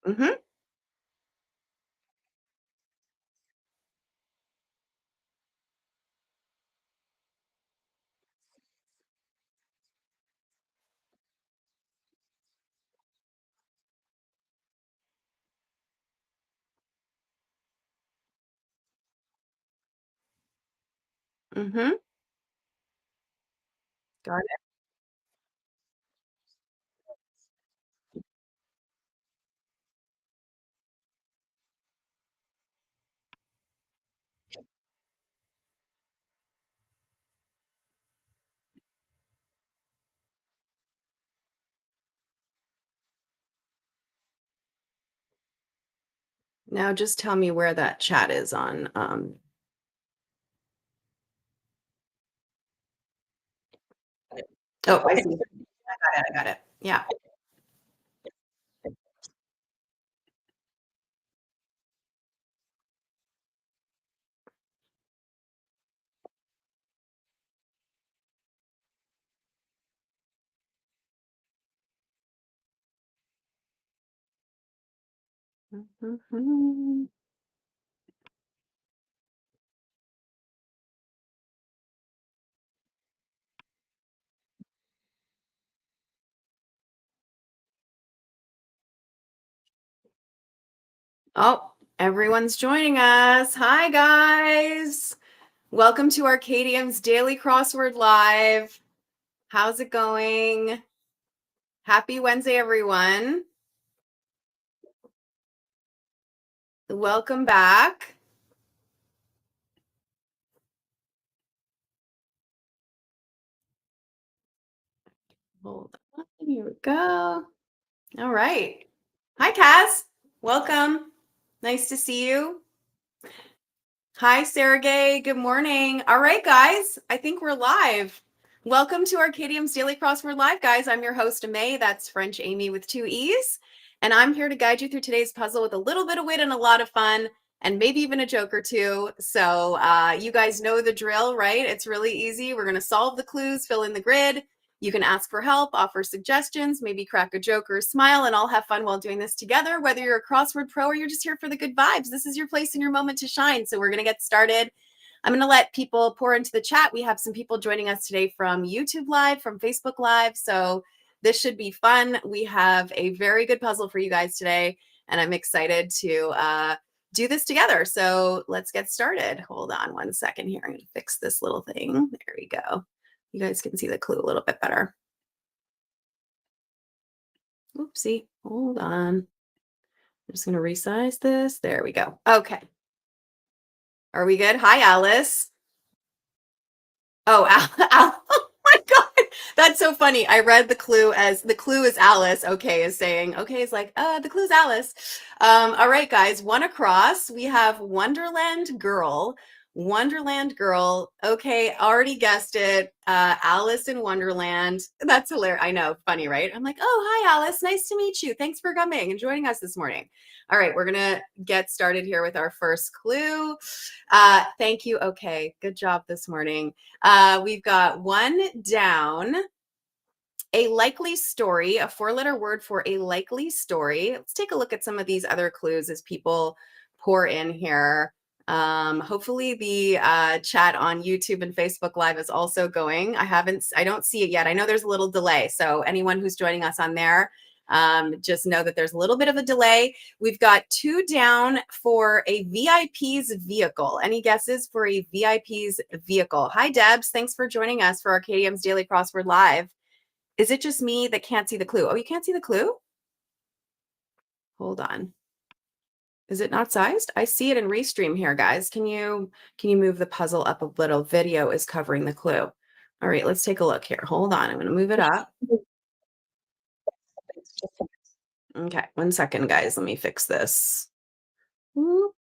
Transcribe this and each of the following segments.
Mm-hmm. Mm-hmm. Got it. Now just tell me where that chat is on. Oh, I see. I got it. I got it. Yeah. Mhm. Oh, everyone's joining us. Hi, guys. Welcome to Arkadium's Daily Crossword Live. How's it going? Happy Wednesday, everyone. Welcome back. Hold on. Here we go. All right. Hi, Kaz. Welcome. Nice to see you. Hi, Sergey. Good morning. All right, guys. I think we're live. Welcome to Arkadium's Daily Crossword Live, guys. I'm your host, May. That's French Amy with two E's. And I'm here to guide you through today's puzzle with a little bit of wit and a lot of fun, and maybe even a joke or two. So you guys know the drill, right? It's really easy. We're going to solve the clues, fill in the grid. You can ask for help, offer suggestions, maybe crack a joke or a smile, and all have fun while doing this together. Whether you're a crossword pro or you're just here for the good vibes, this is your place and your moment to shine. So we're going to get started. I'm going to let people pour into the chat. We have some people joining us today from YouTube Live, from Facebook Live. So this should be fun. We have a very good puzzle for you guys today, and I'm excited to do this together. So let's get started. Hold on one second here. I'm going to fix this little thing. There we go. You guys can see the clue a little bit better. Oopsie, hold on. I'm just going to resize this. There we go. Okay. Are we good? Hi, Alice. Oh, Al. Oh my God. That's so funny. I read the clue as the clue is Alice. Okay, is saying, okay, it's like, the clue's Alice. All right, guys, one across. We have Wonderland Girl. Wonderland Girl. Okay, already guessed it. Alice in Wonderland. That's hilarious. I know, funny, right? I'm like, oh, hi, Alice. Nice to meet you. Thanks for coming and joining us this morning. All right, we're gonna get started here with our first clue. Thank you. Okay, good job this morning. We've got one down. A likely story, a four-letter word for a likely story. Let's take a look at some of these other clues as people pour in here. Hopefully the chat on YouTube and Facebook Live is also going. I don't see it yet. I know there's a little delay. So anyone who's joining us on there, just know that there's a little bit of a delay. We've got two down for a VIP's vehicle. Any guesses for a VIP's vehicle? Hi, Debs. Thanks for joining us for Arkadium's Daily Crossword Live. Is it just me that can't see the clue? Oh, you can't see the clue? Hold on. Is it not sized? I see it in Restream here, guys. Can you move the puzzle up a little? Video is covering the clue. All right, let's take a look here. Hold on. I'm going to move it up. Okay, one second, guys. Let me fix this. We'll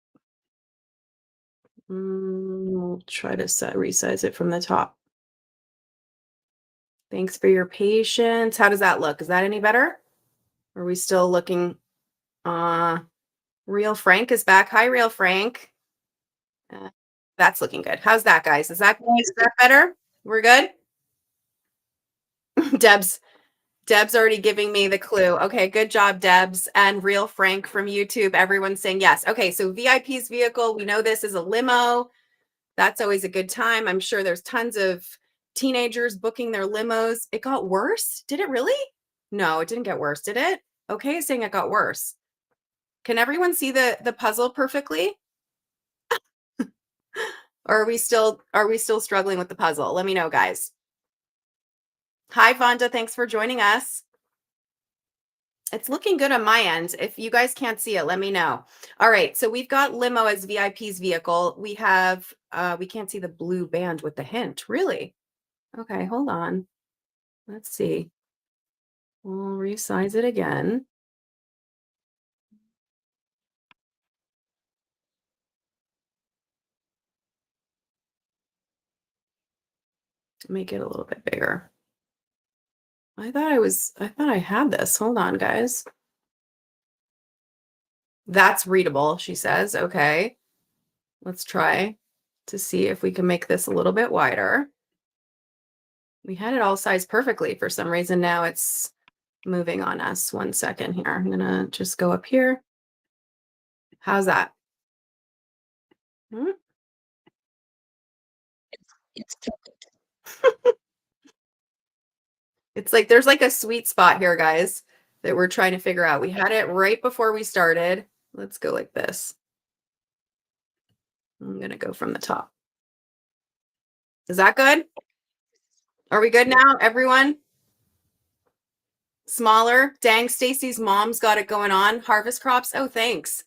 try to resize it from the top. Thanks for your patience. How does that look? Is that any better? Are we still looking? Real Frank is back. Hi, Real Frank. That's looking good. How's that, guys? Is that better? We're good? Deb's Deb's already giving me the clue. Okay, good job, Debs. And Real Frank from YouTube, everyone's saying yes. Okay, so VIP's vehicle, we know this is a limo. That's always a good time. I'm sure there's tons of teenagers booking their limos. It got worse? Did it really? No, it didn't get worse, did it? Okay, saying it got worse. Can everyone see the puzzle perfectly? Or are we still struggling with the puzzle? Let me know, guys. Hi, Vonda. Thanks for joining us. It's looking good on my end. If you guys can't see it, let me know. All right, so we've got limo as VIP's vehicle. We have, we can't see the blue band with the hint, really? Okay, hold on. Let's see. We'll resize it again. To make it a little bit bigger. I thought I had this. Hold on, guys. That's readable, she says. Okay. Let's try to see if we can make this a little bit wider. We had it all sized perfectly. For some reason now it's moving on us. 1 second here. I'm gonna just go up here. How's that? Hmm? It's It's like there's like a sweet spot here, guys, that we're trying to figure out. We had it right before we started. Let's go like this. I'm gonna go from the top. Is that good? Are we good now, everyone? Smaller? Dang, Stacy's mom's got it going on. Harvest crops. Oh, thanks.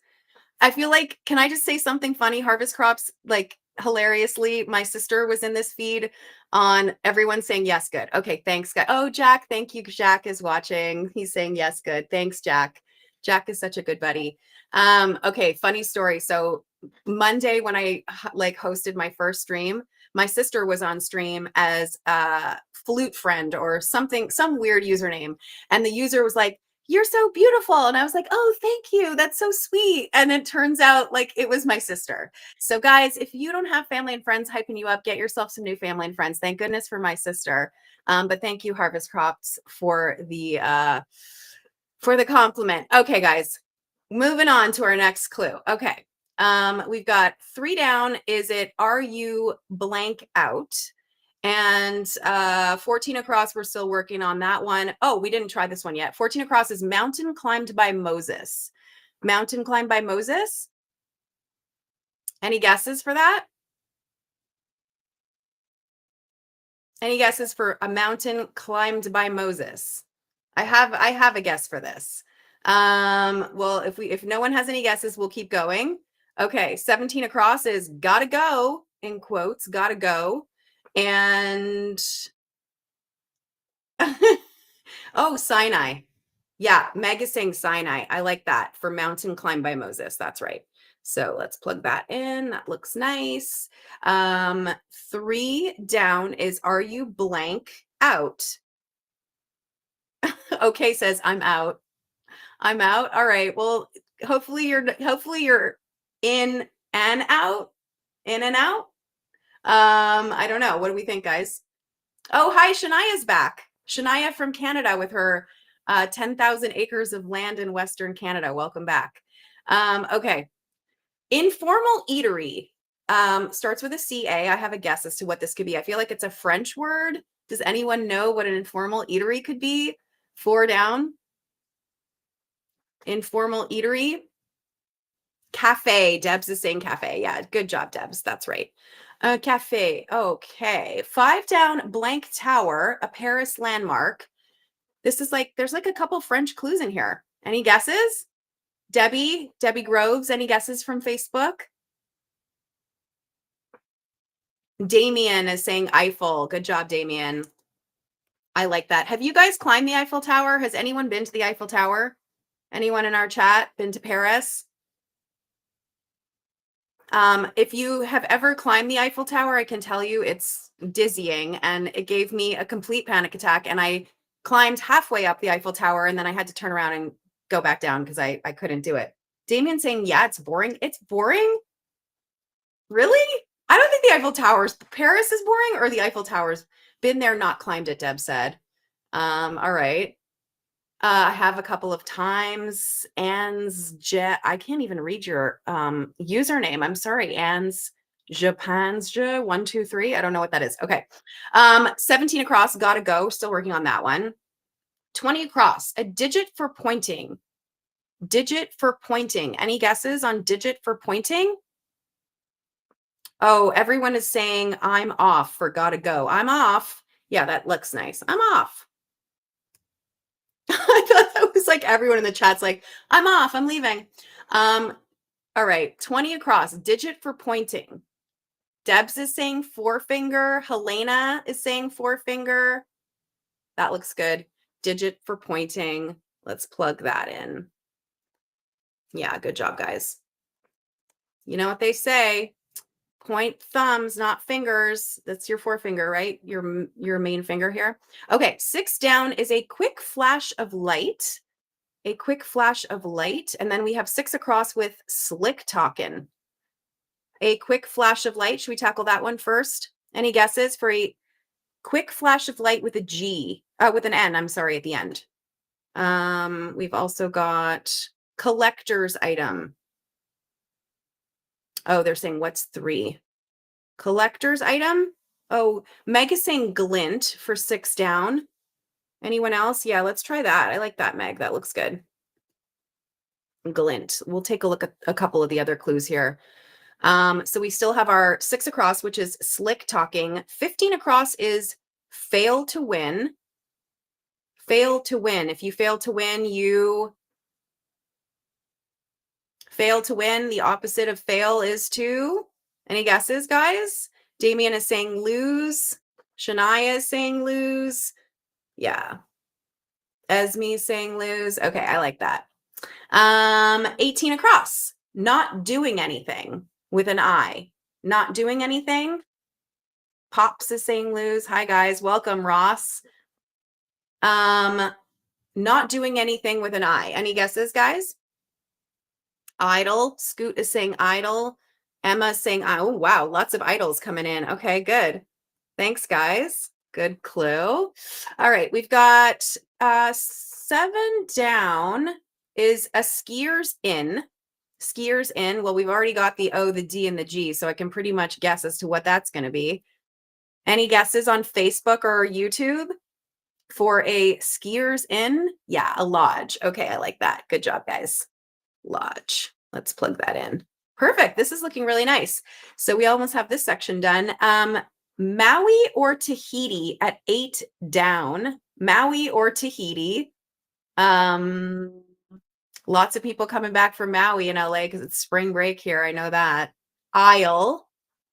I feel like, can I just say something funny? Harvest crops, like hilariously, my sister was in this feed on everyone saying yes, good. Okay, thanks, guys. Oh, Jack, thank you. Jack is watching. He's saying yes, good. Thanks, Jack. Jack is such a good buddy. Okay, funny story. So Monday when I like hosted my first stream, my sister was on stream as a flute friend or something, some weird username. And the user was like, "You're so beautiful." And I was like, "Oh, thank you. That's so sweet." And it turns out like it was my sister. So guys, if you don't have family and friends hyping you up, get yourself some new family and friends. Thank goodness for my sister. But thank you, Harvest Crops, for the compliment. Okay, guys, moving on to our next clue. Okay. We've got 3 down. Is it are you blank out? And 14 across, we're still working on that one. Oh, we didn't try this one yet. 14 across is mountain climbed by Moses. Mountain climbed by Moses. Any guesses for that? Any guesses for a mountain climbed by Moses? I have a guess for this. Well, if no one has any guesses, we'll keep going. Okay, 17 across is gotta go, in quotes, gotta go. And oh, Sinai. Yeah, Meg is saying Sinai. I like that for mountain climb by Moses. That's right. So let's plug that in. That looks nice. 3 down is are you blank out? Okay, says I'm out. I'm out. All right. Well, hopefully you're in and out. In and out. I don't know. What do we think, guys? Oh, hi, Shania's back. Shania from Canada with her 10,000 acres of land in Western Canada. Welcome back. Okay. Informal eatery starts with a CA. I have a guess as to what this could be. I feel like it's a French word. Does anyone know what an informal eatery could be? 4 down. Informal eatery. Cafe. Debs is saying cafe. Yeah, good job, Debs. That's right. Cafe. Okay. 5 down, blank tower, a Paris landmark. This is like, there's like a couple French clues in here. Any guesses? Debbie Groves, any guesses from Facebook? Damien is saying Eiffel. Good job, Damien. I like that. Have you guys climbed the Eiffel Tower? Has anyone been to the Eiffel Tower? Anyone in our chat been to Paris? If you have ever climbed the Eiffel Tower, I can tell you it's dizzying and it gave me a complete panic attack. And I climbed halfway up the Eiffel Tower and then I had to turn around and go back down because I couldn't do it. Damien saying, yeah, it's boring. It's boring? Really? I don't think the Eiffel Tower's Paris is boring or the Eiffel Tower's been there, not climbed it, Deb said. All right. I have a couple of times. Anne's Jet. I can't even read your username. I'm sorry, Anne's Japansja 123. I don't know what that is. Okay. 17 across, gotta go. Still working on that one. 20 across, a digit for pointing. Digit for pointing. Any guesses on digit for pointing? Oh, everyone is saying I'm off for gotta go. I'm off. Yeah, that looks nice. I'm off. I thought that was like everyone in the chat's like, I'm off, I'm leaving. All right, 20 across, digit for pointing. Debs is saying forefinger. Helena is saying forefinger. That looks good. Digit for pointing. Let's plug that in. Yeah, good job, guys. You know what they say, point thumbs, not fingers. That's your forefinger, right? Your main finger here. Okay, 6 down is a quick flash of light. A quick flash of light. And then we have 6 across with slick talking. A quick flash of light. Should we tackle that one first? Any guesses for a quick flash of light with a G, with an N, I'm sorry, at the end. We've also got collector's item. Oh, they're saying what's 3? Collector's item? Oh, Meg is saying glint for 6 down. Anyone else? Yeah, let's try that. I like that, Meg. That looks good. Glint. We'll take a look at a couple of the other clues here. So we still have our 6 across, which is slick talking. 15 across is fail to win. Fail to win. If you fail to win, you fail to win. The opposite of fail is to. Any guesses, guys? Damien is saying lose. Shania is saying lose. Yeah. Esme is saying lose. Okay, I like that. 18 across. Not doing anything with an I. Not doing anything. Pops is saying lose. Hi, guys. Welcome, Ross. Not doing anything with an I. Any guesses, guys? Idle. Scoot is saying idle. Emma is saying, oh, wow, lots of idols coming in. Okay, good. Thanks, guys. Good clue. All right, we've got 7 down is a skier's in. Skiers in. Well, we've already got the O, the D, and the G, so I can pretty much guess as to what that's going to be. Any guesses on Facebook or YouTube for a skiers in? Yeah, a lodge. Okay, I like that. Good job, guys. Lodge. Let's plug that in. Perfect. This is looking really nice. So we almost have this section done. Maui or Tahiti at 8 down. Maui or Tahiti. Lots of people coming back from Maui in LA because it's spring break here. I know that. Isle.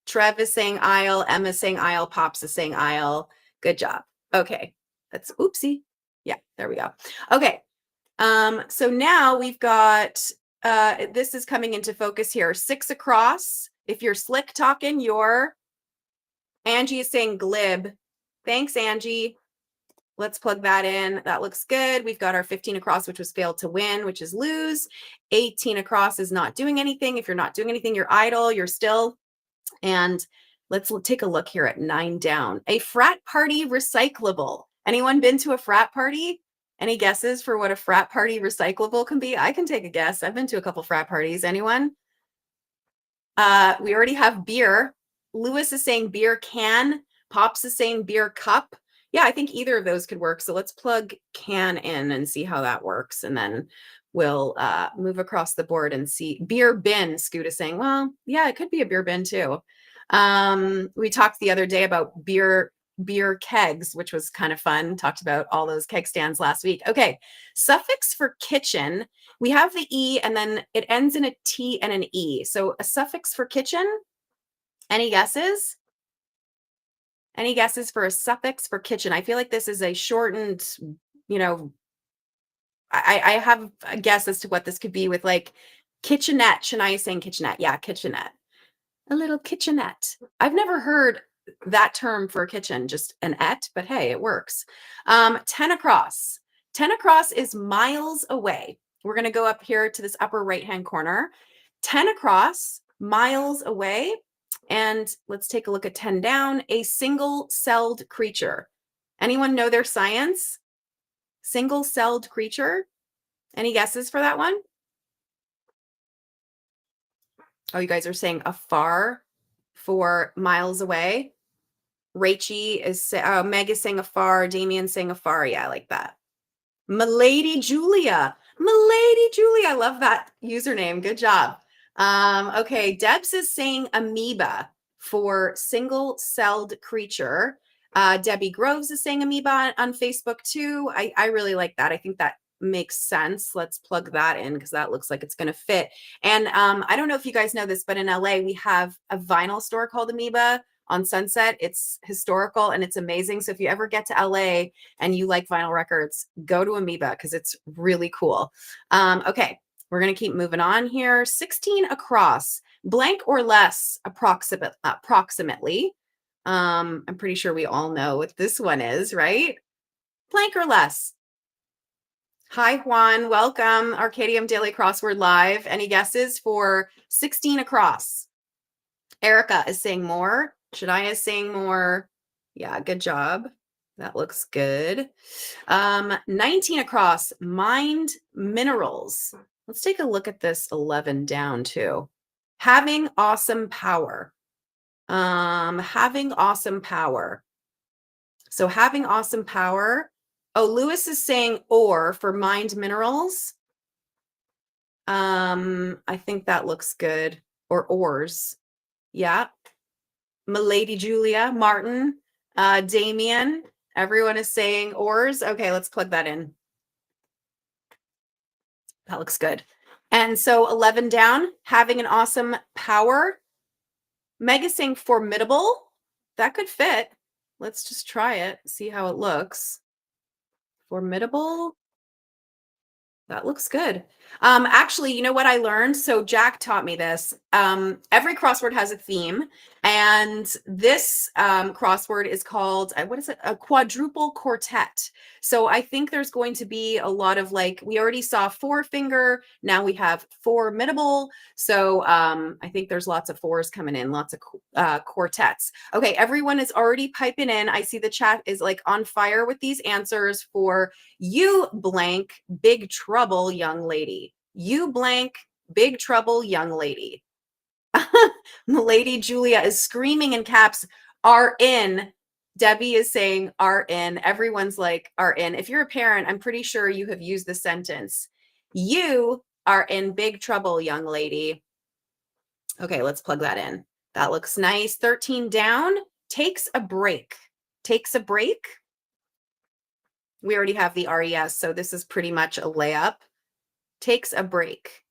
Trev is saying Isle. Emma's saying Isle. Pops is saying Isle. Good job. Okay. That's oopsie. Yeah, there we go. Okay. So now we've got, this is coming into focus here. 6 across. If you're slick talking, Angie is saying glib. Thanks, Angie. Let's plug that in. That looks good. We've got our 15 across, which was fail to win, which is lose. 18 across is not doing anything. If you're not doing anything, you're idle, you're still. And let's take a look here at 9 down. A frat party recyclable. Anyone been to a frat party? Any guesses for what a frat party recyclable can be? I can take a guess. I've been to a couple frat parties. Anyone? We already have beer. Lewis is saying beer can. Pops is saying beer cup. Yeah, I think either of those could work. So let's plug can in and see how that works. And then we'll move across the board and see. Beer bin, Scoot is saying, well, yeah, it could be a beer bin too. We talked the other day about beer kegs, which was kind of fun. Talked about all those keg stands last week. Okay, suffix for kitchen. We have the E and then it ends in a T and an E. So a suffix for kitchen. Any guesses? Any guesses for a suffix for kitchen? I feel like this is a shortened, I have a guess as to what this could be with like kitchenette. Shania saying kitchenette. Yeah, kitchenette. A little kitchenette. I've never heard that term for a kitchen, just an et, but hey, it works. 10 across. 10 across is miles away. We're going to go up here to this upper right-hand corner. 10 across, miles away. And let's take a look at 10 down, a single-celled creature. Anyone know their science? Single-celled creature. Any guesses for that one? Oh, you guys are saying afar for miles away. Rachie is, Meg is saying afar. Damien's saying afar. Yeah, I like that. Milady Julia. Milady Julia. I love that username. Good job. Okay, Debs is saying amoeba for single-celled creature. Debbie Groves is saying amoeba on Facebook too. I really like that. I think that makes sense. Let's plug that in because that looks like it's going to fit. And I don't know if you guys know this, but in LA, we have a vinyl store called Amoeba on Sunset. It's historical and it's amazing. So if you ever get to LA and you like vinyl records, go to Amoeba because it's really cool. Okay, we're going to keep moving on here. 16 across, blank or less, approximately. I'm pretty sure we all know what this one is, right? Blank or less. Hi, Juan. Welcome. Arkadium Daily Crossword Live. Any guesses for 16 across? Erica is saying more. Shania is saying more. Yeah, good job. That looks good. 19 across, mined minerals. Let's take a look at this 11 down too. Having awesome power. Having awesome power. So having awesome power. Oh, Lewis is saying ore for mined minerals. I think that looks good. Or ores. Yeah. Milady Julia, Martin, Damien. Everyone is saying ores. Okay, let's plug that in. That looks good. And so 11 down, having an awesome power. Meg is saying formidable. That could fit. Let's just try it, see how it looks. Formidable. That looks good. Actually, you know what I learned? So Jack taught me this. Every crossword has a theme, and this crossword is called, what is it? A quadruple quartet. So I think there's going to be a lot of like, we already saw four finger, now we have formidable. So I think there's lots of fours coming in, lots of quartets. Okay, everyone is already piping in. I see the chat is like on fire with these answers for you blank, big trouble, young lady. You blank, big trouble, young lady. Lady Julia is screaming in caps, are in. Debbie is saying are in. Everyone's like are in. If you're a parent, I'm pretty sure you have used the sentence. You are in big trouble, young lady. Okay, let's plug that in. That looks nice. 13 down, takes a break. Takes a break. We already have the RES, so this is pretty much a layup. Takes a break.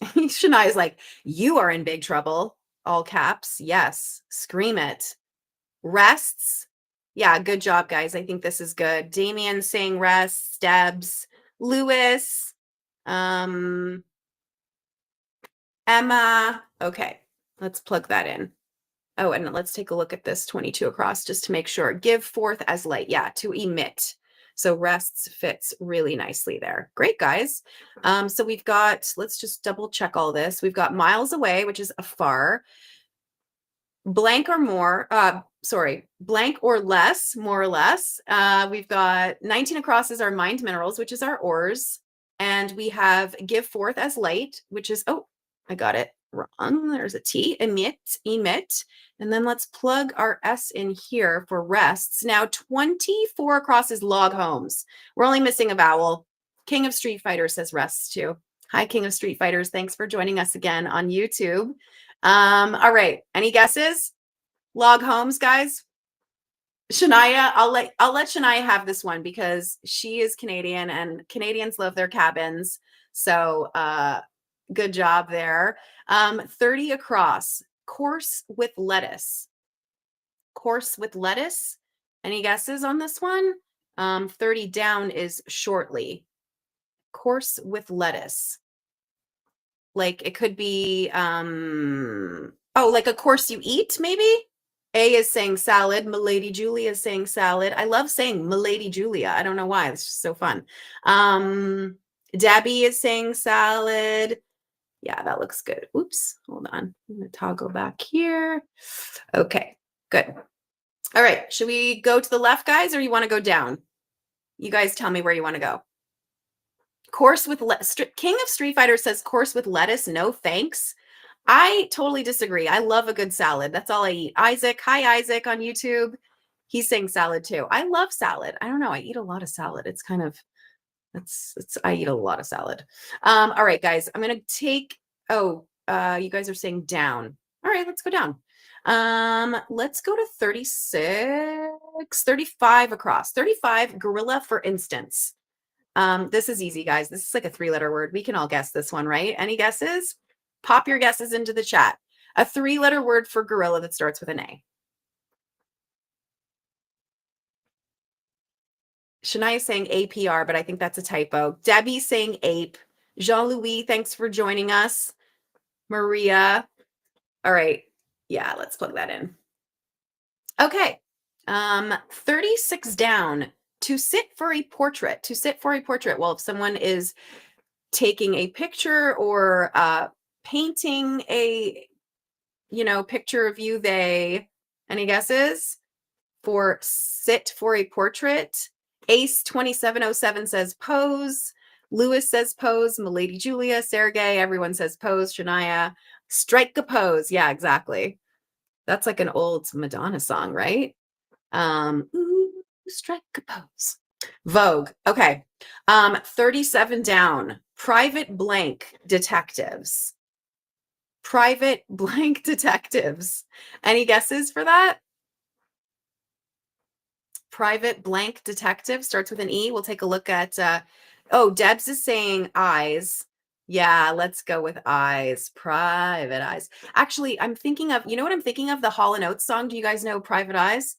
Shania is like, you are in big trouble. All caps. Yes. Scream it. Rests. Yeah, good job, guys. I think this is good. Damien saying rests. Debs. Lewis. Emma. Okay, let's plug that in. Oh, and let's take a look at this 22 across just to make sure. Give forth as light. Yeah, to emit. So rests fits really nicely there. Great, guys. So we've got, let's just double check all this. We've got miles away, which is afar. Blank or more, blank or less, more or less. We've got 19 across is our mined minerals, which is our ores. And we have give forth as light, which is, oh, I got it wrong. There's a T, emit. And then let's plug our S in here for rests. Now 24 across is log homes. We're only missing a vowel. King of Street Fighter says rests too. Hi, King of Street Fighters. Thanks for joining us again on YouTube. All right. Any guesses? Log homes, guys. Shania, I'll let Shania have this one because she is Canadian and Canadians love their cabins. So good job there. 30 across. Course with lettuce. Course with lettuce. Any guesses on this one? 30 down is shortly. Course with lettuce. Like it could be like a course you eat, maybe? A is saying salad. Milady Julia is saying salad. I love saying Milady Julia. I don't know why. It's just so fun. Debbie is saying salad. Yeah, that looks good. Oops, hold on. I'm going to toggle back here. Okay, good. All right, should we go to the left, guys, or you want to go down? You guys tell me where you want to go. Course with King of Street Fighter says course with lettuce, no thanks. I totally disagree. I love a good salad. That's all I eat. Isaac, hi Isaac on YouTube. He's saying salad too. I love salad. I don't know. I eat a lot of salad. It's kind of it's I eat a lot of salad. All right, guys. I'm gonna take you guys are saying down. All right, let's go down. Let's go to 36, 35 across. 35, gorilla, for instance. This is easy, guys. This is like a 3-letter word. We can all guess this one, right? Any guesses? Pop your guesses into the chat. A 3-letter word for gorilla that starts with an A. Shania saying APR, but I think that's a typo. Debbie saying ape. Jean-Louis, thanks for joining us. Maria. All right. Yeah, let's plug that in. Okay. 36 down. To sit for a portrait. To sit for a portrait. Well, if someone is taking a picture or painting a, picture of you, they, any guesses? For sit for a portrait. Ace 2707 says pose. Lewis says pose. Milady Julia, Sergey, everyone says pose. Shania, strike a pose. Yeah, exactly. That's like an old Madonna song, right? Ooh, strike a pose. Vogue. Okay. 37 down. Private blank detectives. Private blank detectives. Any guesses for that? Private blank detective starts with an E. We'll take a look at, Debs is saying eyes. Yeah, let's go with eyes. Private eyes. Actually, I'm thinking of, you know what I'm thinking of? The Hall & Oates song. Do you guys know Private Eyes?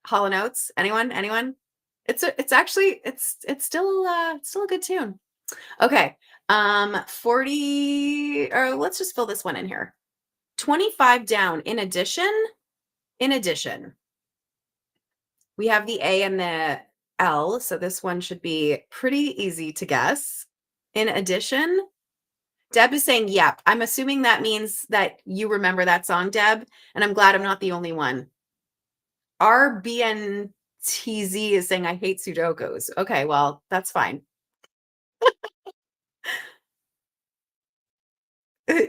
Hall & Oates? Anyone? It's still a good tune. Okay. 40, or let's just fill this one in here. 25 down. In addition, we have the A and the L, so this one should be pretty easy to guess. In addition, Deb is saying, yep. I'm assuming that means that you remember that song, Deb, and I'm glad I'm not the only one. RBNTZ is saying, I hate Sudokus. Okay, well, that's fine.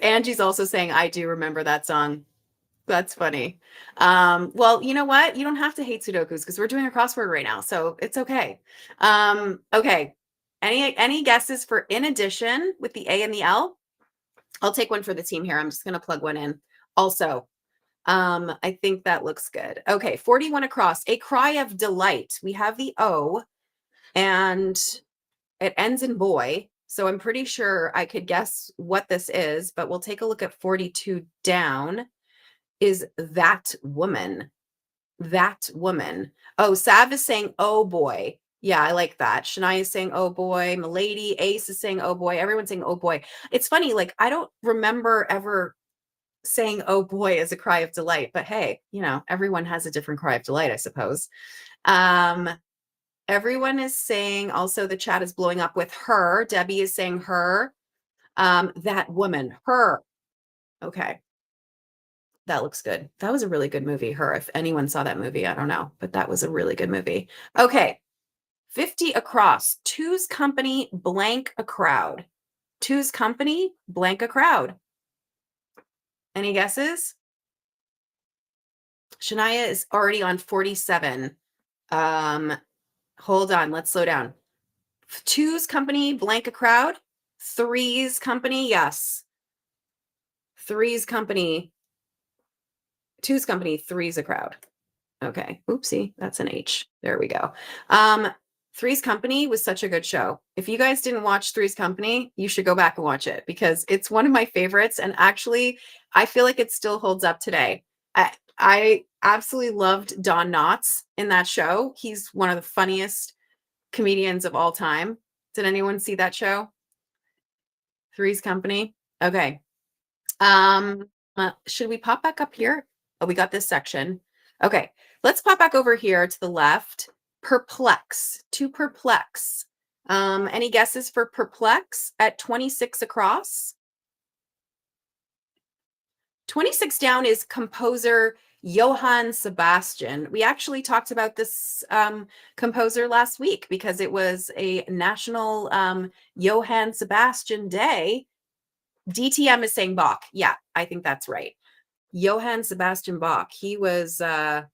Angie's also saying, I do remember that song. That's funny. Well, you know what? You don't have to hate Sudokus because we're doing a crossword right now, so it's okay. Okay. Any guesses for in addition with the A and the L? I'll take one for the team here. I'm just gonna plug one in. Also, I think that looks good. Okay, 41 across. A cry of delight. We have the O, and it ends in boy. So I'm pretty sure I could guess what this is, but we'll take a look at 42 down. Is that woman. That woman. Oh, Sav is saying, oh boy. Yeah, I like that. Shania is saying, oh boy. Milady, Ace is saying, oh boy. Everyone's saying, oh boy. It's funny, like, I don't remember ever saying, oh boy, as a cry of delight, but hey, everyone has a different cry of delight, I suppose. Everyone is saying, also the chat is blowing up with her. Debbie is saying her. That woman, her. Okay. That looks good. That was a really good movie, Her. If anyone saw that movie, I don't know, but that was a really good movie. Okay. 50 across. Two's Company, blank a crowd. Two's Company, blank a crowd. Any guesses? Shania is already on 47. Hold on. Let's slow down. Two's Company, blank a crowd. Three's Company, yes. Three's Company. Two's Company, three's a crowd. Okay. Oopsie. That's an H. There we go. Three's Company was such a good show. If you guys didn't watch Three's Company, you should go back and watch it because it's one of my favorites. And actually, I feel like it still holds up today. I absolutely loved Don Knotts in that show. He's one of the funniest comedians of all time. Did anyone see that show? Three's Company? Okay. Should we pop back up here? Oh, we got this section. Okay, let's pop back over here to the left. Perplex, to perplex. Any guesses for perplex at 26 across? 26 down is composer Johann Sebastian. We actually talked about this composer last week because it was a national Johann Sebastian Day. DTM is saying Bach. Yeah, I think that's right. Johann Sebastian Bach. He was a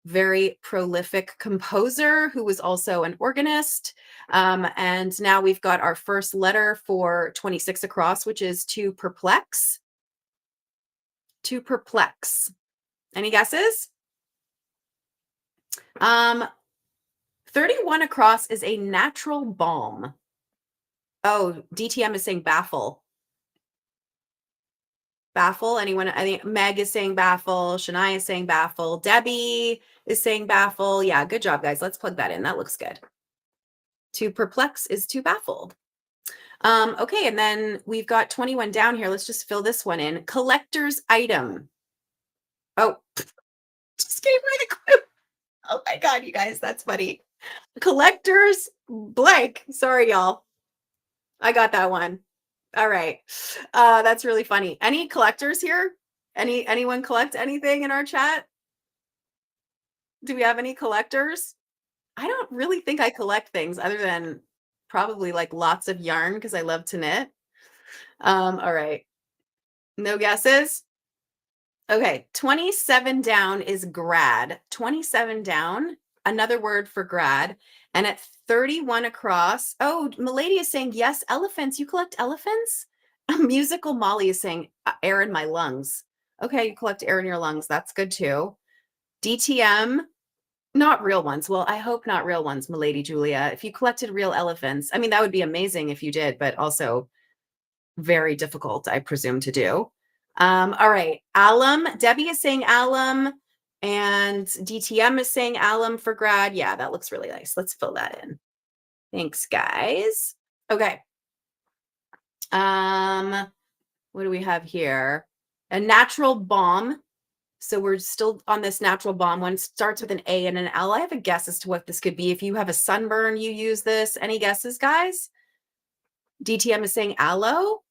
very prolific composer who was also an organist. And now we've got our first letter for 26 across, which is to perplex. To perplex. Any guesses? 31 across is a natural balm. Oh, DTM is saying baffle. Baffle. Anyone? I think Meg is saying baffle. Shania is saying baffle. Debbie is saying baffle. Yeah, good job, guys. Let's plug that in. That looks good. To perplex is to baffle. Okay, and then we've got 21 down here. Let's just fill this one in. Collector's item. Oh, just gave me the clue. Oh my God, you guys, that's funny. Collector's blank. Sorry, y'all. I got that one. All right. That's really funny. Any collectors here? Anyone collect anything in our chat? Do we have any collectors? I don't really think I collect things other than probably like lots of yarn because I love to knit. All right. No guesses? Okay, 27 down is grad. 27 down, another word for grad. And at 31 across, oh, Milady is saying, yes, elephants. You collect elephants? Musical Molly is saying, air in my lungs. Okay, you collect air in your lungs. That's good too. DTM, not real ones. Well, I hope not real ones, Milady Julia. If you collected real elephants, I mean, that would be amazing if you did, but also very difficult, I presume, to do. All right, alum. Debbie is saying alum, and DTM is saying alum for grad. Yeah, that looks really nice. Let's fill that in. Thanks, guys. Okay. What do we have here? A natural balm. So we're still on this natural balm one. Starts with an A and an L. I have a guess as to what this could be. If you have a sunburn, you use this. Any guesses, guys? DTM is saying aloe.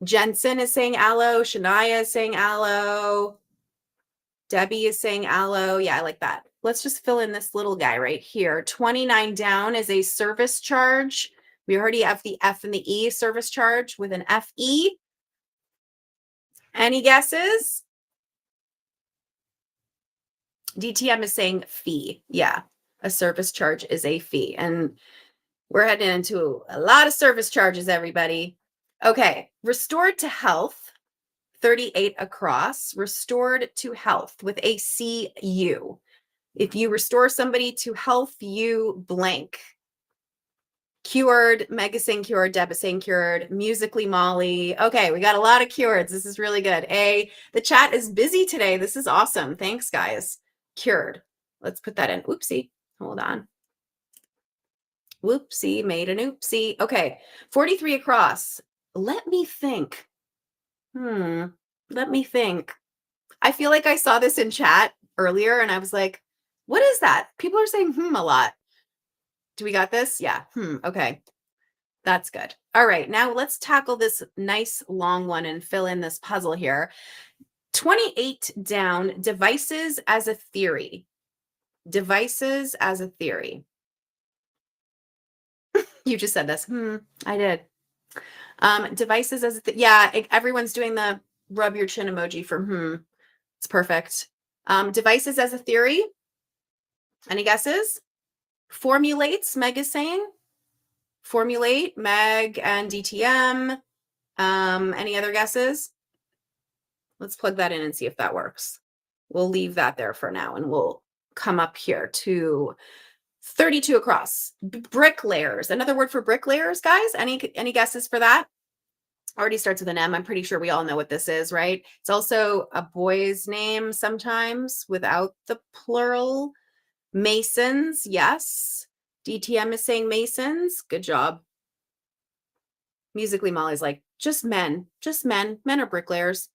Jensen is saying aloe. Shania is saying aloe. Debbie is saying aloe. Yeah, I like that. Let's just fill in this little guy right here. 29 down is a service charge. We already have the F and the E, service charge with an FE. Any guesses? DTM is saying fee. Yeah, a service charge is a fee. And we're heading into a lot of service charges, everybody. Okay, restored to health, 38 across, restored to health with a CU. If you restore somebody to health, you blank. Cured, Meg is saying cured, Deb is saying cured, Musically Molly. Okay, we got a lot of cureds. This is really good. The chat is busy today. This is awesome. Thanks, guys. Cured. Let's put that in. Oopsie. Hold on. Whoopsie, made an oopsie. Okay, 43 across. Let me think. Let me think. I feel like I saw this in chat earlier and I was like, what is that? People are saying a lot. Do we got this? Yeah. Okay. That's good. All right. Now let's tackle this nice long one and fill in this puzzle here. 28 down, devices as a theory. Devices as a theory. You just said this. I did. Devices as a yeah, everyone's doing the rub your chin emoji for It's perfect. Devices as a theory. Any guesses? Formulates, Meg is saying. Formulate, Meg and DTM. Any other guesses? Let's plug that in and see if that works. We'll leave that there for now and we'll come up here to 32 across. Bricklayers. Another word for bricklayers, guys? Any guesses for that? Already starts with an M. I'm pretty sure we all know what this is, right? It's also a boy's name sometimes without the plural. Masons, yes. DTM is saying masons. Good job. Musically Molly's like, just men. Men are bricklayers.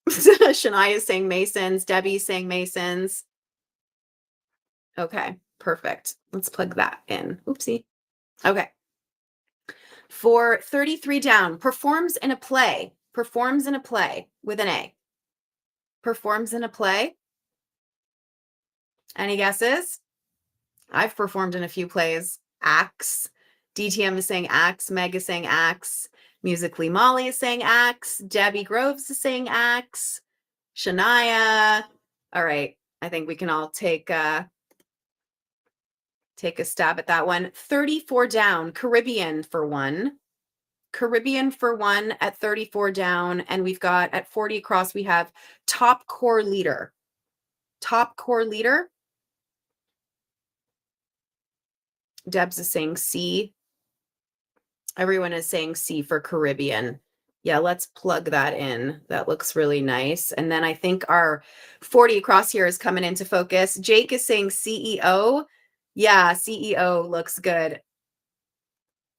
Shania is saying masons. Debbie's saying masons. Okay, perfect. Let's plug that in. Oopsie. Okay. For 33 down, performs in a play. Performs in a play with an A. Performs in a play. Any guesses? I've performed in a few plays. Acts. DTM is saying acts. Meg is saying acts. Musically Molly is saying acts. Debbie Groves is saying acts. Shania. All right. I think we can all take a stab at that one. 34 down. Caribbean for one. Caribbean for one at 34 down. And we've got at 40 across, we have top core leader. Top core leader. Debs is saying C. Everyone is saying C for Caribbean. Yeah, let's plug that in. That looks really nice. And then I think our 40 across here is coming into focus. Jake is saying CEO. Yeah, CEO looks good.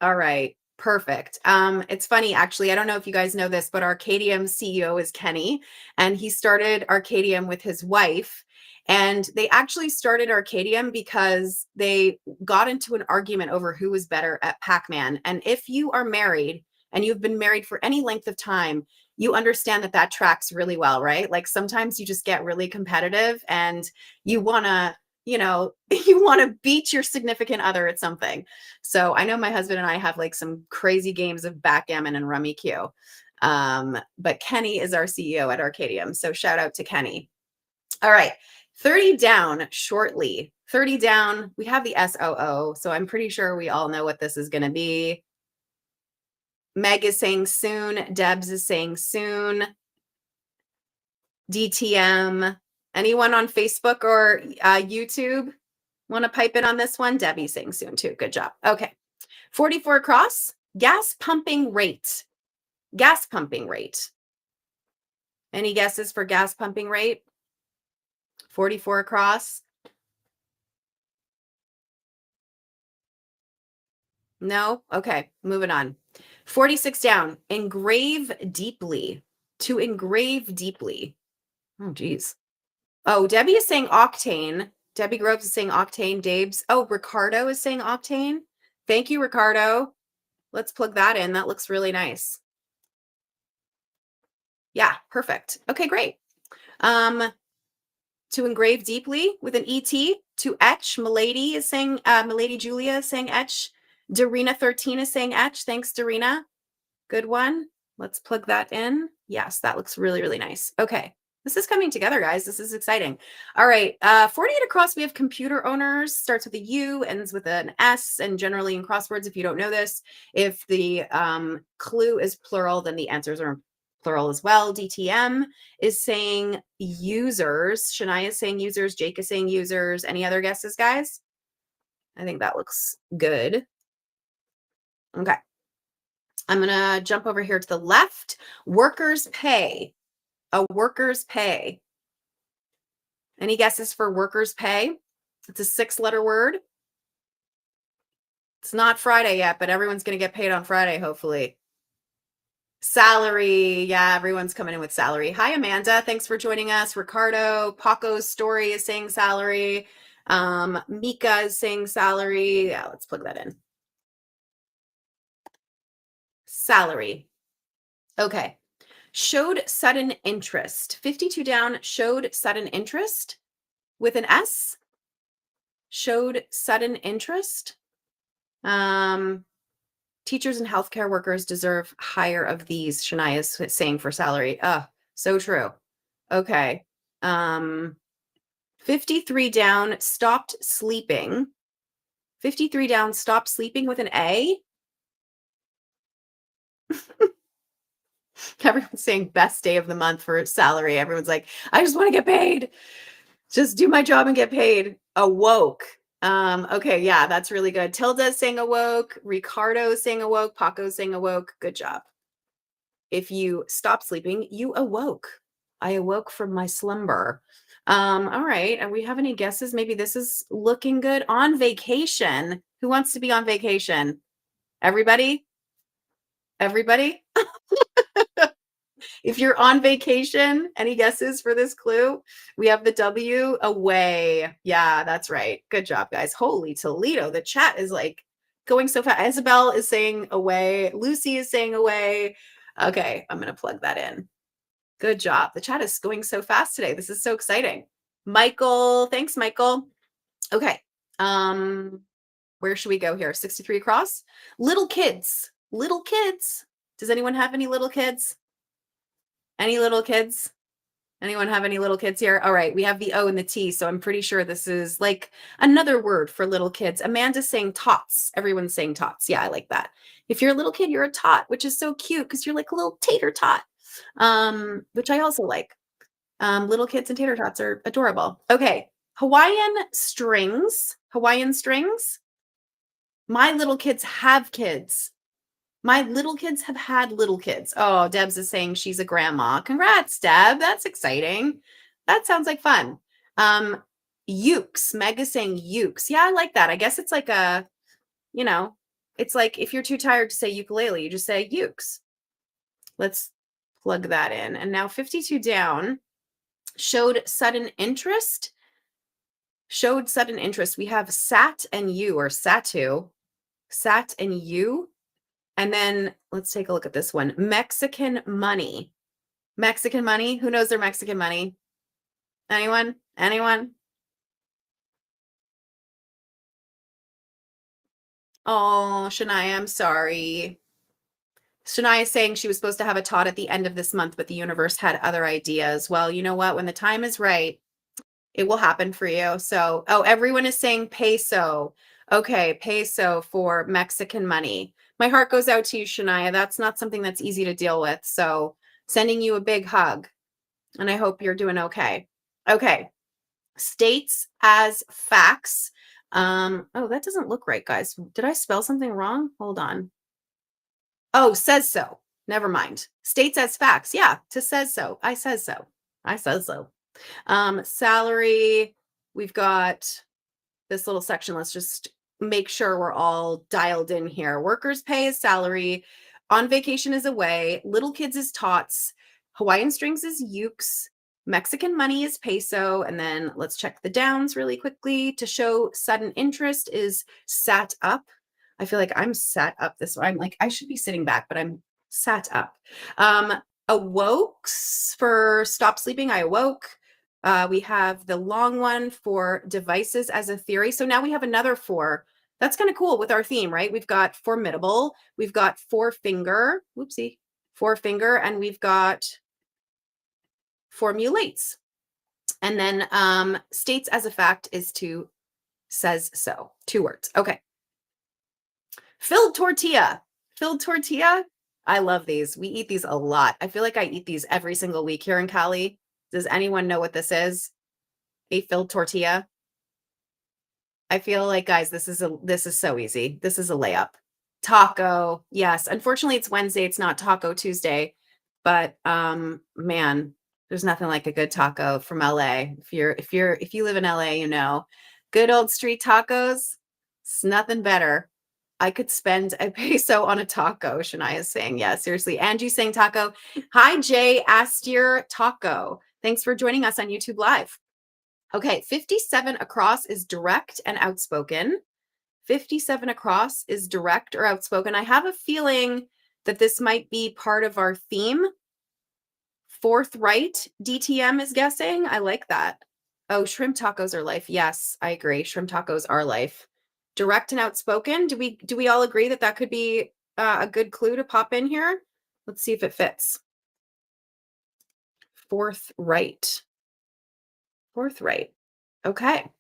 All right, perfect. It's funny, actually, I don't know if you guys know this, but Arkadium CEO is Kenny, and he started Arkadium with his wife. And they actually started Arkadium because they got into an argument over who was better at Pac-Man. And if you are married and you've been married for any length of time, you understand that that tracks really well, right? Like sometimes you just get really competitive and you want to, you want to beat your significant other at something. So I know my husband and I have like some crazy games of backgammon and rummy Q. But Kenny is our CEO at Arkadium. So shout out to Kenny. All right. 30 down shortly. 30 down. We have the SOO. So I'm pretty sure we all know what this is going to be. Meg is saying soon. Debs is saying soon. DTM. Anyone on Facebook or YouTube want to pipe in on this one? Debbie's saying soon too. Good job. Okay. 44 across. Gas pumping rate. Gas pumping rate. Any guesses for gas pumping rate? 44 across. No? Okay, moving on. 46 down. Engrave deeply. To engrave deeply. Oh, geez. Oh, Debbie is saying octane. Debbie Groves is saying octane. Dabes. Oh, Ricardo is saying octane. Thank you, Ricardo. Let's plug that in. That looks really nice. Yeah, perfect. Okay, great. To engrave deeply with an ET. To etch. Milady is saying, Milady Julia is saying etch. Darina 13 is saying etch. Thanks, Darina. Good one. Let's plug that in. Yes, that looks really, really nice. Okay. This is coming together, guys. This is exciting. All right. 48 across, we have computer owners. Starts with a U, ends with an S. And generally in crosswords, if you don't know this, if the clue is plural, then the answers are plural as well. DTM is saying users. Shania is saying users. Jake is saying users. Any other guesses, guys? I think that looks good. Okay. I'm going to jump over here to the left. Workers' pay. A workers' pay. Any guesses for workers' pay? It's a 6-letter word. It's not Friday yet, but everyone's going to get paid on Friday, hopefully. Salary. Yeah, everyone's coming in with salary. Hi, Amanda. Thanks for joining us. Ricardo. Paco's story is saying salary. Mika is saying salary. Yeah, let's plug that in. Salary. Okay. Showed sudden interest. 52 down, showed sudden interest with an S. Showed sudden interest. Teachers and healthcare workers deserve higher of these, Shania is saying for salary. So true. Okay. 53 down, stopped sleeping. 53 down, stopped sleeping with an A. Everyone's saying best day of the month for salary. Everyone's like, I just want to get paid. Just do my job and get paid. Awoke. Okay, yeah, that's really good. Tilda's saying awoke. Ricardo's saying awoke. Paco's saying awoke. Good job. If you stop sleeping, you awoke. I awoke from my slumber. All right. And we have any guesses? Maybe this is looking good. On vacation. Who wants to be on vacation? Everybody? Everybody? If you're on vacation, any guesses for this clue? We have the W, away. Yeah, that's right. Good job, guys. Holy Toledo. The chat is like going so fast. Isabel is saying away. Lucy is saying away. Okay, I'm going to plug that in. Good job. The chat is going so fast today. This is so exciting. Michael, thanks, Michael. Okay. Where should we go here? 63 across? Little kids. Little kids. Does anyone have any little kids? Any little kids? Anyone have any little kids here? All right, we have the O and the T, so I'm pretty sure this is like another word for little kids. Amanda's saying tots. Everyone's saying tots. Yeah, I like that. If you're a little kid, you're a tot, which is so cute because you're like a little tater tot, which I also like. Little kids and tater tots are adorable. Okay, Hawaiian strings. Hawaiian strings. My little kids have kids. My little kids have had little kids. Oh, Debs is saying she's a grandma. Congrats, Deb. That's exciting. That sounds like fun. Ukes. Meg is saying ukes. Yeah, I like that. I guess it's like a, it's like if you're too tired to say ukulele, you just say ukes. Let's plug that in. And now 52 down. Showed sudden interest. Showed sudden interest. We have sat and you, or satu. Sat and you. And then let's take a look at this one. Mexican money. Mexican money. Who knows their Mexican money? Anyone? Anyone? Oh, Shania, I'm sorry. Shania is saying she was supposed to have a tot at the end of this month, but the universe had other ideas. Well, you know what? When the time is right, it will happen for you. So, oh, everyone is saying peso. Okay, peso for Mexican money. My heart goes out to you, Shania. That's not something that's easy to deal with. So sending you a big hug. And I hope you're doing okay. Okay. States as facts. Oh, that doesn't look right, guys. Did I spell something wrong? Hold on. Oh, says so. Never mind. States as facts. Yeah, to says so. I says so. I says so. Salary. We've got this little section. Let's just make sure we're all dialed in here. Workers' pay is salary. On vacation is away. Little kids is tots. Hawaiian strings is ukes. Mexican money is peso. And then let's check the downs really quickly. To show sudden interest is sat up. I feel like I'm sat up this way. I'm like, I should be sitting back, but I'm sat up. Awokes for stop sleeping. I awoke. We have the long one for devices as a theory. So now we have another 4. That's kind of cool with our theme, right? We've got formidable. We've got 4-finger. Whoopsie. 4-finger. And we've got formulates. And then states as a fact is to says so. 2 words. Okay. Filled tortilla. Filled tortilla. I love these. We eat these a lot. I feel like I eat these every single week here in Cali. Does anyone know what this is? A filled tortilla. I feel like, guys, this is so easy. This is a layup. Taco. Yes. Unfortunately, it's Wednesday. It's not Taco Tuesday. But man, there's nothing like a good taco from LA. If you live in LA, you know. Good old street tacos. It's nothing better. I could spend a peso on a taco, Shania is saying. Yeah, seriously. Angie saying taco. Hi, Jay Astier Taco. Thanks for joining us on YouTube Live. Okay, 57 across is direct and outspoken. 57 across is direct or outspoken. I have a feeling that this might be part of our theme. Forthright, DTM is guessing. I like that. Oh, shrimp tacos are life. Yes, I agree. Shrimp tacos are life. Direct and outspoken. Do we all agree that that could be a good clue to pop in here? Let's see if it fits. Forthright. Forthright. Okay.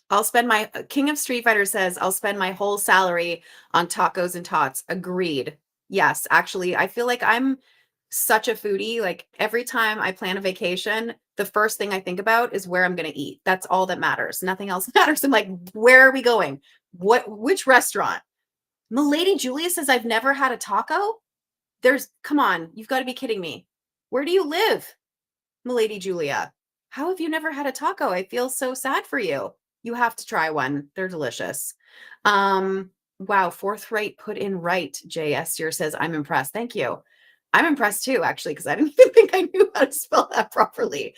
I'll spend my King of Street Fighter says I'll spend my whole salary on tacos and tots. Agreed. Yes, actually, I feel like I'm such a foodie. Like every time I plan a vacation, the first thing I think about is where I'm going to eat. That's all that matters. Nothing else matters. I'm like, where are we going? Which restaurant? Milady Julia says I've never had a taco. Come on, you've got to be kidding me. Where do you live, Milady Julia? How have you never had a taco? I feel so sad for you. You have to try one. They're delicious. Wow, forthright put in right. Jay Estier says, I'm impressed. Thank you. I'm impressed too, actually, because I didn't even think I knew how to spell that properly.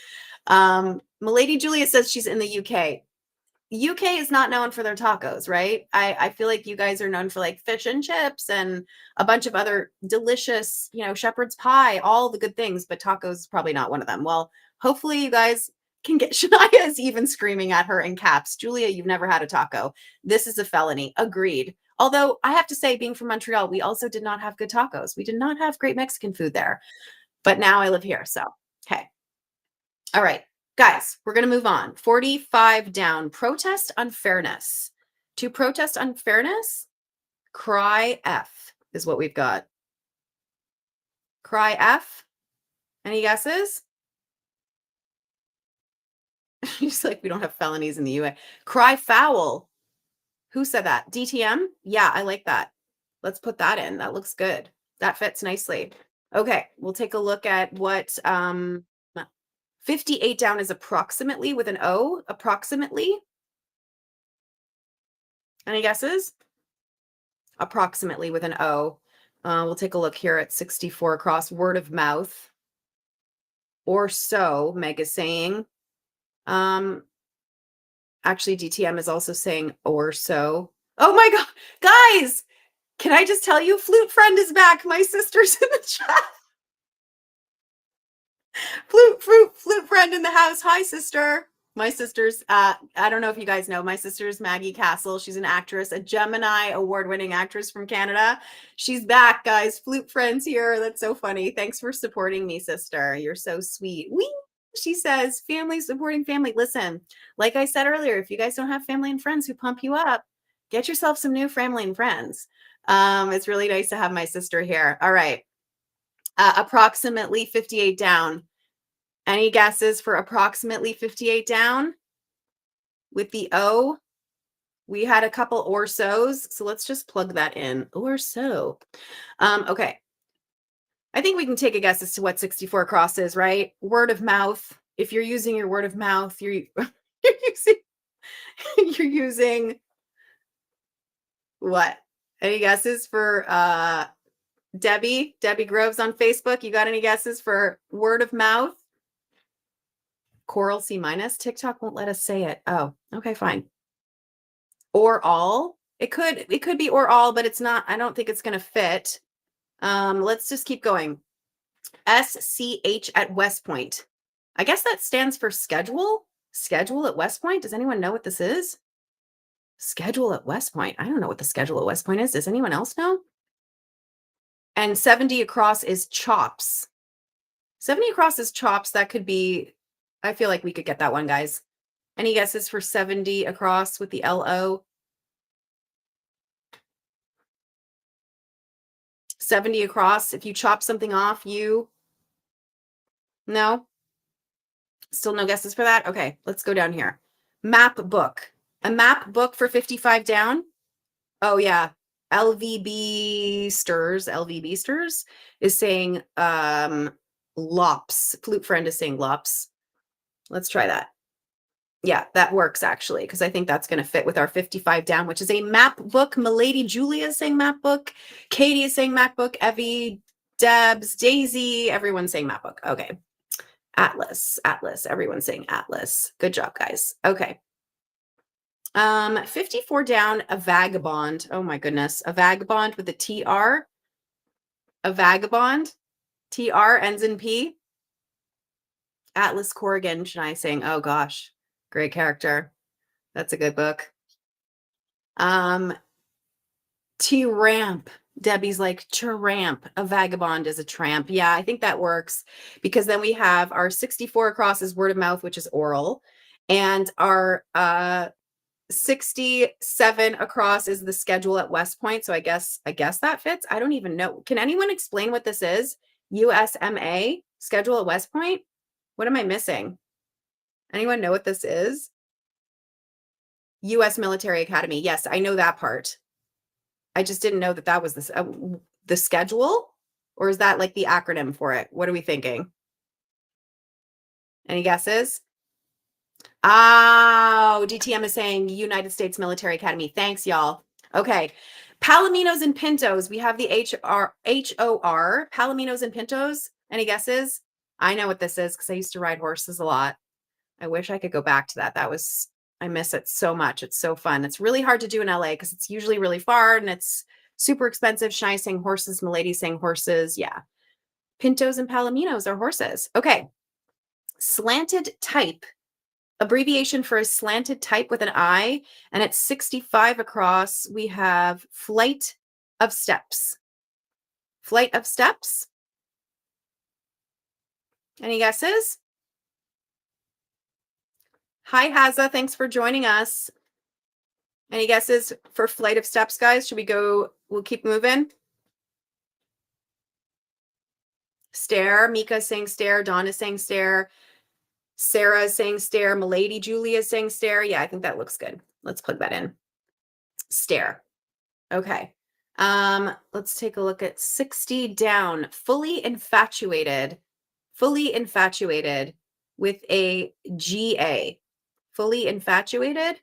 Milady Julia says she's in the UK. UK is not known for their tacos, right? I feel like you guys are known for like fish and chips and a bunch of other delicious, shepherd's pie, all the good things, but tacos is probably not one of them. Well, hopefully you guys can get Shania is even screaming at her in caps. Julia, you've never had a taco. This is a felony. Agreed. Although I have to say, being from Montreal, we also did not have good tacos. We did not have great Mexican food there. But now I live here. So, okay. All right. Guys, we're going to move on. 45 down. Protest unfairness. To protest unfairness, cry F is what we've got. Cry F. Any guesses? She's like, we don't have felonies in the UA. Cry foul. Who said that? DTM? Yeah, I like that. Let's put that in. That looks good. That fits nicely. Okay, we'll take a look at what 58 down is approximately with an O. Approximately. Any guesses? Approximately with an O. We'll take a look here at 64 across. Word of mouth. Or so, Meg is saying. Actually, DTM is also saying or so. Oh my God, guys, can I just tell you, Flute Friend is back. My sister's in the chat. Flute Friend in the house. Hi, sister. My sister's, I don't know if you guys know, my sister's Maggie Castle. She's an actress, a Gemini award-winning actress from Canada. She's back, guys. Flute Friend's here. That's so funny. Thanks for supporting me, sister. You're so sweet. Whee! She says, family supporting family. Listen, like I said earlier, if you guys don't have family and friends who pump you up, get yourself some new family and friends. It's really nice to have my sister here. All right. Approximately 58 down. Any guesses for approximately 58 down? With the O, we had a couple or so's, so let's just plug that in. Or so. Okay. I think we can take a guess as to what 64 across is, right? Word of mouth. If you're using your word of mouth, you're using what? Any guesses for Debbie Groves on Facebook? You got any guesses for word of mouth? Coral C minus. TikTok won't let us say it. Oh, okay, fine. Or all. It could be or all, but it's not. I don't think it's going to fit. Let's just keep going. SCH at West Point. I guess that stands for schedule. Schedule at West Point. Does anyone know what this is? Schedule at West Point. I don't know what the schedule at West Point is. Does anyone else know? And 70 across is chops. 70 across is chops. That could be, I feel like we could get that one, guys. Any guesses for 70 across with the LO? 70 across. If you chop something off, you... No? Still no guesses for that? Okay, let's go down here. Map book. A map book for 55 down? Oh, yeah. LVB Stirs is saying lops. Flute Friend is saying lops. Let's try that. Yeah, that works actually, because I think that's going to fit with our 55 down, which is a map book. Milady Julia is saying map book. Katie is saying map book. Evie, Debs, Daisy, everyone's saying map book. Okay. Atlas. Everyone's saying Atlas. Good job, guys. Okay. 54 down, a vagabond. Oh my goodness. A vagabond with a TR. A vagabond. TR ends in P. Atlas Corrigan, Shania saying, oh gosh, great character. That's a good book. T-ramp. Debbie's like, tramp. A vagabond is a tramp. Yeah, I think that works, because then we have our 64 across is word of mouth, which is oral. And our 67 across is the schedule at West Point. So I guess that fits. I don't even know. Can anyone explain what this is? USMA, schedule at West Point? What am I missing? Anyone know what this is? U.S. Military Academy. Yes, I know that part. I just didn't know that that was the schedule, or is that like the acronym for it? What are we thinking? Any guesses? Oh, DTM is saying United States Military Academy. Thanks, y'all. Okay. Palominos and Pintos. We have the HOR. Palominos and Pintos. Any guesses? I know what this is because I used to ride horses a lot. I wish I could go back to that. That was I miss it so much. It's so fun. It's really hard to do in LA because it's usually really far and it's super expensive. Shania saying horses, Milady saying horses. Yeah. Pintos and Palominos are horses. Okay. Slanted type, abbreviation for a slanted type with an I, and it's 65 across. We have flight of steps. Flight of steps. Any guesses? Hi, Haza. Thanks for joining us. Any guesses for flight of steps, guys? Should we go? We'll keep moving. Stair. Mika saying stair. Donna saying stair. Sarah saying stair. Milady Julia saying stair. Yeah, I think that looks good. Let's plug that in. Stair. Okay. Let's take a look at 60 down. Fully infatuated. Fully infatuated with a GA. Fully infatuated.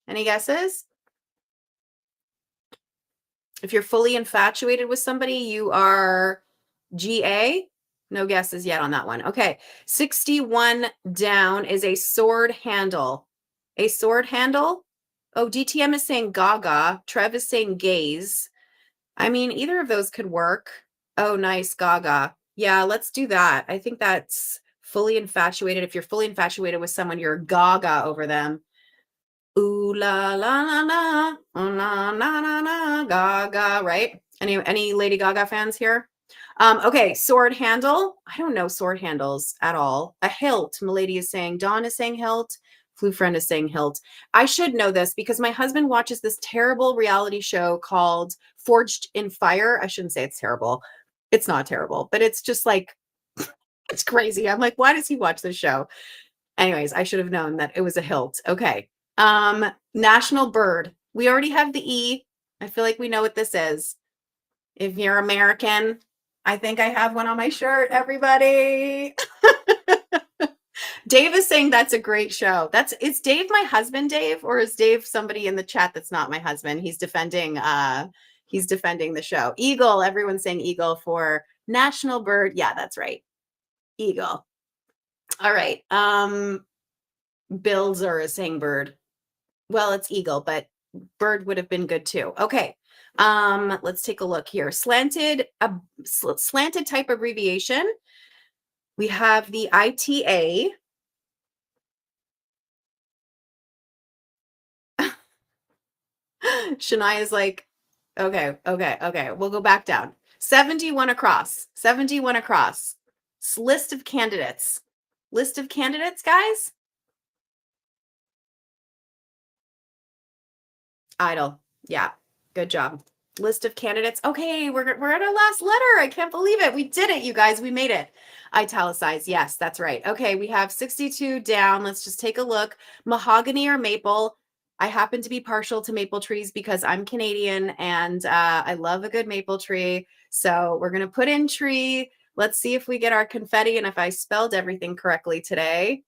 Any guesses? If you're fully infatuated with somebody, you are GA. No guesses yet on that one. Okay. 61 down is a sword handle. A sword handle. Oh, DTM is saying gaga. Trev is saying gaze. I mean, either of those could work. Oh, nice. Gaga. Yeah, let's do that. I think that's fully infatuated. If you're fully infatuated with someone, you're gaga over them. Ooh la la la la, oh, na na na na, Gaga, right? Any Lady Gaga fans here? Okay, sword handle. I don't know sword handles at all. A hilt. Milady is saying. Dawn is saying hilt. Flu friend is saying hilt. I should know this because my husband watches this terrible reality show called Forged in Fire. I shouldn't say it's terrible. It's not terrible, but it's just like it's crazy. I'm like, why does he watch this show? Anyways, I should have known that it was a hilt. Okay. National bird. We already have the E. I feel like we know what this is. If you're American, I think I have one on my shirt, everybody. Dave is saying that's a great show. Is Dave my husband, Dave, or is Dave somebody in the chat that's not my husband? He's defending the show. Eagle, everyone's saying eagle for national bird. Yeah, that's right. Eagle. All right. Bill Zur is saying bird. Well, it's eagle, but bird would have been good too. Okay. Let's take a look here. Slanted type abbreviation. We have the ITA. Shania's like, okay. We'll go back down. 71 across. 71 across. List of candidates. List of candidates, guys. Idle. Yeah. Good job. List of candidates. Okay, we're at our last letter. I can't believe it. We did it, you guys. We made it. Italicized. Yes, that's right. Okay, we have 62 down. Let's just take a look. Mahogany or maple. I happen to be partial to maple trees because I'm Canadian and I love a good maple tree. So we're going to put in tree. Let's see if we get our confetti and if I spelled everything correctly today.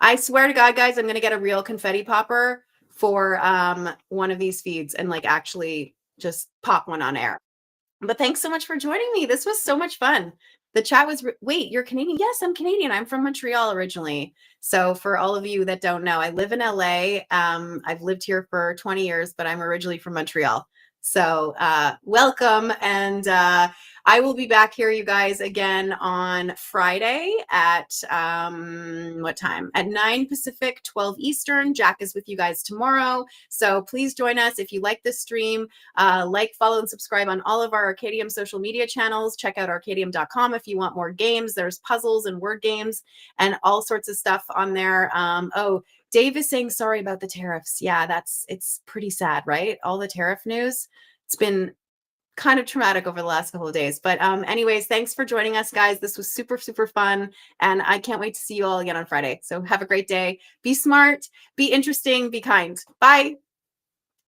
I swear to God, guys, I'm going to get a real confetti popper for one of these feeds and like actually just pop one on air. But thanks so much for joining me. This was so much fun. The chat was, wait, you're Canadian? Yes, I'm Canadian. I'm from Montreal originally. So for all of you that don't know, I live in LA. I've lived here for 20 years, but I'm originally from Montreal. So welcome. And I will be back here, you guys, again on Friday at what time? At 9 Pacific, 12 Eastern. Jack is with you guys tomorrow. So please join us. If you like this stream, like, follow, and subscribe on all of our Arkadium social media channels. Check out arkadium.com if you want more games. There's puzzles and word games and all sorts of stuff on there. Oh, Dave is saying sorry about the tariffs. Yeah, it's pretty sad, right? All the tariff news. It's been kind of traumatic over the last couple of days. But anyways, thanks for joining us, guys. This was super, super fun. And I can't wait to see you all again on Friday. So have a great day. Be smart, be interesting, be kind. Bye.